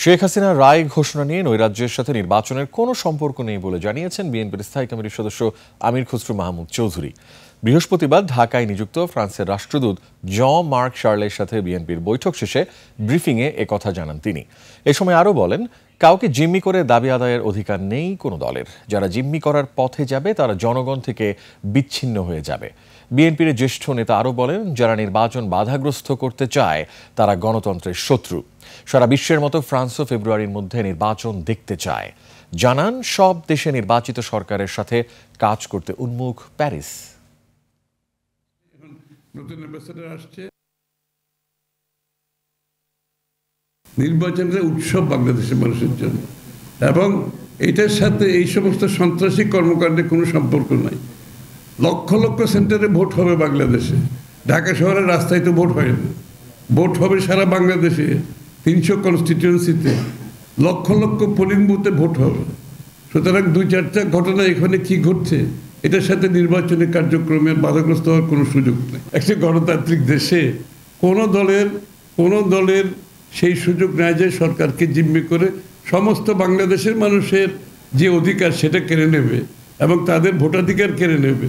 শেখ হাসিনার রায় ঘোষণা নিয়ে নৈরাজ্যের সাথে নির্বাচনের কোনো সম্পর্ক নেই বলে জানিয়েছেন বিএনপির স্থায়ী কমিটির সদস্য আমির খসরু মাহমুদ চৌধুরী। বৃহস্পতিবার ঢাকায় নিযুক্ত ফ্রান্সের রাষ্ট্রদূত জন মার্ক শার্লের সাথে বিএনপির বৈঠক শেষে ব্রিফিংয়ে একথা জানান তিনি। এ সময় আরও বলেন, কাউকে জিম্মি করে দাবি আদায়ের অধিকার নেই কোনো দলের। যারা জিম্মি করার পথে যাবে তারা জনগণ থেকে বিচ্ছিন্ন হয়ে যাবে। বিএনপির জ্যেষ্ঠ নেতা আরও বলেন, যারা নির্বাচন বাধাগ্রস্ত করতে চায় তারা গণতন্ত্রের শত্রু। সারা বিশ্বের মতো ফ্রান্সও ফেব্রুয়ারির মধ্যে নির্বাচন দেখতে চায়। জানান, সব দেশে নির্বাচিত সরকারের সাথে কাজ করতে উন্মুখ প্যারিস। নতুন অ্যাম্বাসেডর আসছে। নির্বাচনের উৎসব বাংলাদেশের মানুষের জন্য, এবং এটার সাথে এই সমস্ত সন্ত্রাসী কর্মকাণ্ডের কোনো সম্পর্ক নাই। লক্ষ লক্ষ সেন্টারে ভোট হবে বাংলাদেশে। ঢাকা শহরের রাস্তায় তো ভোট হয় না, ভোট হবে সারা বাংলাদেশে 300 কনস্টিটিউয়েন্সিতে, লক্ষ লক্ষ পোলিং বুথে ভোট হবে। সুতরাং 2-4টা ঘটনা এখানে কি ঘটছে এটার সাথে নির্বাচনী কার্যক্রমের বাধাগ্রস্ত হওয়ার কোনো সুযোগ নেই। একটি গণতান্ত্রিক দেশে কোনো দলের সেই সুযোগ নেয় যে সরকারকে জিম্মি করে সমস্ত বাংলাদেশের মানুষের যে অধিকার সেটা কেড়ে নেবে এবং তাদের ভোটাধিকার কেড়ে নেবে।